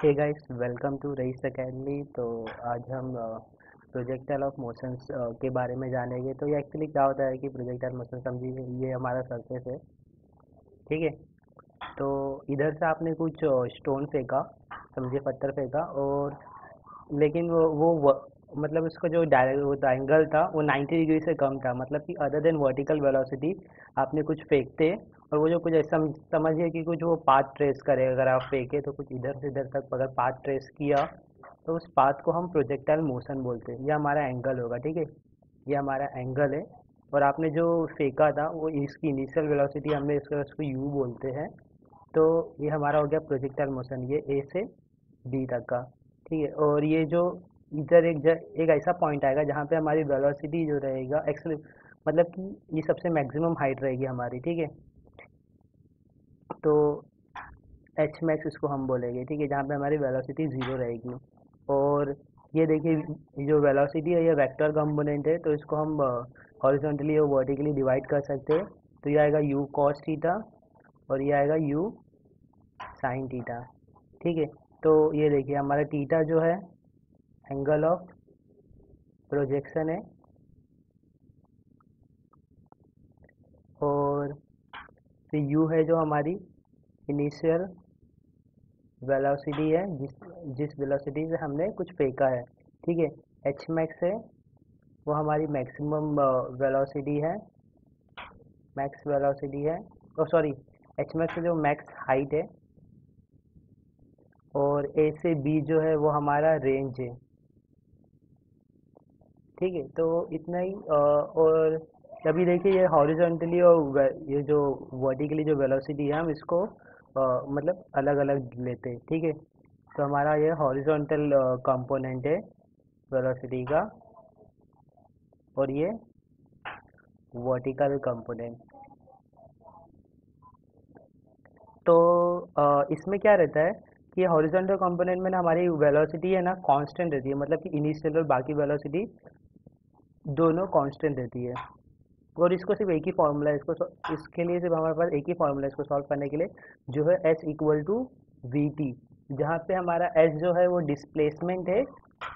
Hey guys, welcome to Raees academy. तो आज हम प्रोजेक्टाइल ऑफ मोशंस के बारे में जानेंगे। तो ये एक्चुअली क्या होता है कि प्रोजेक्टाइल मोशन समझिए ये हमारा सरफेस है, ठीक है। तो इधर से आपने कुछ स्टोन फेंका, समझिए पत्थर फेंका, और लेकिन मतलब उसका जो डायरेक्ट वो एंगल था वो 90 डिग्री से कम था। मतलब कि अदर देन वर्टिकल वेलोसिटी आपने कुछ फेंकते और वो जो कुछ ऐसा समझिए कि कुछ वो पाथ ट्रेस करे। अगर आप फेंके तो कुछ इधर से इधर तक अगर पाथ ट्रेस किया तो उस पाथ को हम प्रोजेक्टाइल मोशन बोलते हैं। ये हमारा एंगल होगा, ठीक है। ये हमारा एंगल है। और आपने जो फेंका था वो इसकी इनिशियल वेलोसिटी हमने उसको यू बोलते हैं। तो ये हमारा हो गया प्रोजेक्टाइल मोशन, ये ए से बी तक का, ठीक है। और ये जो इधर एक ऐसा पॉइंट आएगा जहाँ पे हमारी वेलोसिटी जो रहेगा एक्सेल, मतलब कि ये सबसे मैक्सिमम हाइट रहेगी हमारी, ठीक है। तो एच मैक्स इसको हम बोलेंगे, ठीक है, जहाँ पे हमारी वेलोसिटी ज़ीरो रहेगी। और ये देखिए, ये जो वेलोसिटी है ये वेक्टर कंपोनेंट है, तो इसको हम हॉरिजॉन्टली और वर्टिकली डिवाइड कर सकते हैं। तो ये आएगा यू कॉस थीटा और ये आएगा यू साइन थीटा, ठीक है। तो ये देखिए हमारा थीटा जो है एंगल ऑफ प्रोजेक्शन है, और फिर यू है जो हमारी इनिशियल वेलोसिटी है, जिस जिस वेलोसिटी से हमने कुछ फेंका है, ठीक है। एच मैक्स है वो हमारी मैक्सिमम वेलोसिटी है, मैक्स वेलोसिटी है, ओ सॉरी, एच मैक्स जो मैक्स हाइट है। और ए से बी जो है वो हमारा रेंज है, ठीक है। तो इतना ही और अभी देखिए ये हॉरिजॉन्टली और ये जो वर्टिकली जो वेलोसिटी है हम इसको मतलब अलग अलग लेते हैं, ठीक है। तो हमारा ये हॉरिजॉन्टल कंपोनेंट है वेलोसिटी का, और ये वर्टिकल कंपोनेंट। तो इसमें क्या रहता है कि हॉरिजॉन्टल कंपोनेंट में ना हमारी वेलोसिटी है ना कांस्टेंट रहती है, मतलब कि इनिशियल और बाकी वेलोसिटी दोनों कांस्टेंट रहती है। और इसको सिर्फ एक ही फार्मूला है, इसके लिए सिर्फ हमारे पास एक ही फार्मूला है इसको सॉल्व करने के लिए, जो है s equal to v t. जहाँ पे हमारा एस जो है वो डिस्प्लेसमेंट है,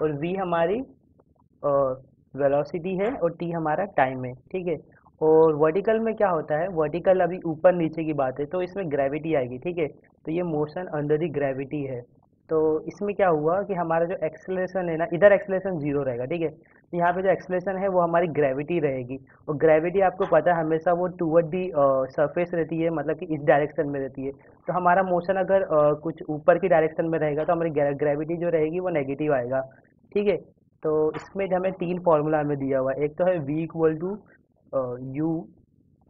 और वी हमारी वेलोसिटी है, और टी हमारा टाइम है, ठीक है। और वर्टिकल में क्या होता है, वर्टिकल अभी ऊपर नीचे की बात है, तो इसमें ग्रेविटी आएगी, ठीक है। तो ये मोशन अंडर दी ग्रेविटी है। तो इसमें क्या हुआ कि हमारा जो एक्सेलरेशन है ना, इधर एक्सेलरेशन जीरो रहेगा, ठीक है। तो यहाँ पे जो एक्सेलरेशन है वो हमारी ग्रेविटी रहेगी। और ग्रेविटी आपको पता है हमेशा वो टूवर्ड दी सरफेस रहती है, मतलब कि इस डायरेक्शन में रहती है। तो हमारा मोशन अगर कुछ ऊपर की डायरेक्शन में रहेगा तो हमारी ग्रेविटी जो रहेगी वो नेगेटिव आएगा, ठीक है। तो इसमें हमें तीन फार्मूला हमें दिया हुआ है। एक तो है v equal to u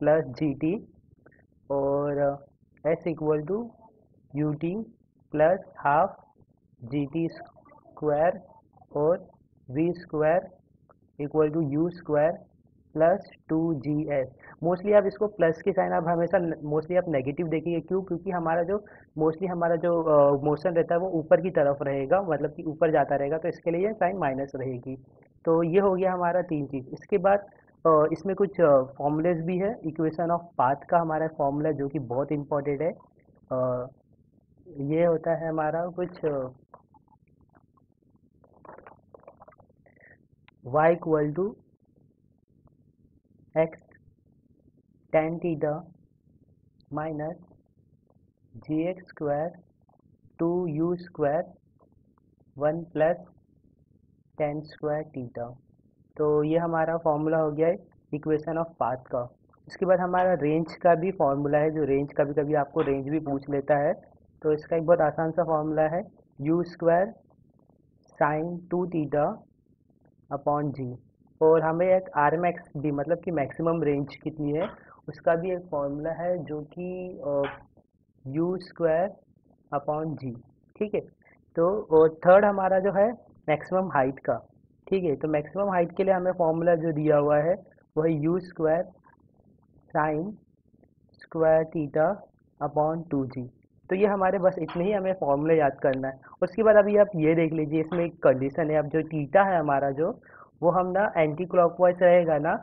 plus g t, और s equal to u t plus half g t square, और v square equal to u square plus two g s. Mostly आप इसको प्लस की साइन आप हमेशा मोस्टली आप negative देखिए, क्यों? क्योंकि हमारा जो मोस्टली हमारा जो मोशन रहता है वो ऊपर की तरफ रहेगा, मतलब कि ऊपर जाता रहेगा, तो इसके लिए साइन माइनस रहेगी। तो ये हो गया हमारा तीन चीज़। इसके बाद इसमें कुछ फॉर्मूलेज भी है। इक्वेशन ऑफ पाथ का हमारा फॉर्मूला जो कि बहुत इंपॉर्टेंट है, अ, ये होता है हमारा कुछ y equal to x tan theta minus g x square two u square one plus tan square theta. तो ये हमारा फॉर्मूला हो गया है इक्वेशन ऑफ पाथ का। इसके बाद हमारा रेंज का भी फॉर्मूला है, जो रेंज कभी कभी आपको रेंज भी पूछ लेता है। तो इसका एक बहुत आसान सा फॉर्मूला है, U square sine two theta upon G. और हमें एक आर मैक्स भी, मतलब कि मैक्सिमम रेंज कितनी है, उसका भी एक फॉर्मूला है, जो कि यू स्क्वायर अपॉन जी, ठीक है। तो और थर्ड हमारा जो है मैक्सिमम हाइट का, ठीक है। तो मैक्सिमम हाइट के लिए हमें फॉर्मूला जो दिया हुआ है वो है U square sine square theta upon two G. तो ये हमारे बस इतने ही हमें फॉर्मूले याद करना है। उसके बाद अभी आप ये देख लीजिए, इसमें एक कंडीशन है। अब जो थीटा है हमारा जो, वो हम ना एंटी क्लॉकवाइज रहेगा ना,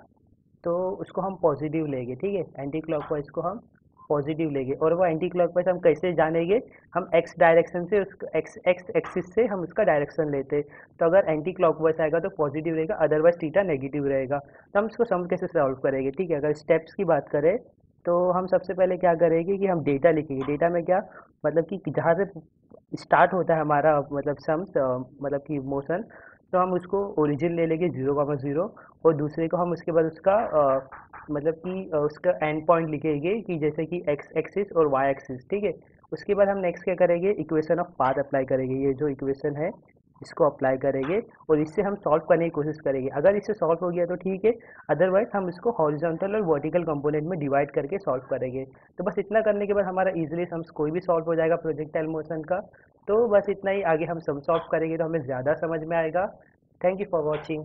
तो उसको हम पॉजिटिव लेंगे, ठीक है। एंटी क्लॉकवाइज को हम पॉजिटिव लेंगे, और वो एंटी क्लॉकवाइज हम कैसे जानेंगे, हम एक्स डायरेक्शन से उसका एक्स एक्स एक्सिस से हम उसका डायरेक्शन लेते हैं। तो अगर एंटी क्लॉकवाइज आएगा तो पॉजिटिव रहेगा, अदरवाइज थीटा नेगेटिव रहेगा। तो हम इसको सम कैसे सॉल्व करेंगे, ठीक है। अगर स्टेप्स की बात करें तो हम सबसे पहले क्या करेंगे कि हम डेटा लिखेंगे। डेटा में क्या मतलब कि जहाँ से स्टार्ट होता है हमारा मतलब सम्स मतलब कि मोशन, तो हम उसको ओरिजिन ले लेंगे 0,0, और दूसरे को हम उसके बाद उसका मतलब कि उसका एंड पॉइंट लिखेंगे कि जैसे कि एक्स एक्सिस और वाई एक्सिस, ठीक है। उसके बाद हम नेक्स्ट क्या करेंगे, इक्वेशन ऑफ पाथ अप्लाई करेंगे। ये जो इक्वेशन है इसको अप्लाई करेंगे और इससे हम सॉल्व करने की कोशिश करेंगे। अगर इससे सॉल्व हो गया तो ठीक है, अदरवाइज हम इसको हॉरिजॉन्टल और वर्टिकल कंपोनेंट में डिवाइड करके सॉल्व करेंगे। तो बस इतना करने के बाद हमारा इजीली सम्स कोई भी सॉल्व हो जाएगा प्रोजेक्टाइल मोशन का। तो बस इतना ही, आगे हम सम सॉल्व करेंगे तो हमें ज़्यादा समझ में आएगा। Thank you for watching.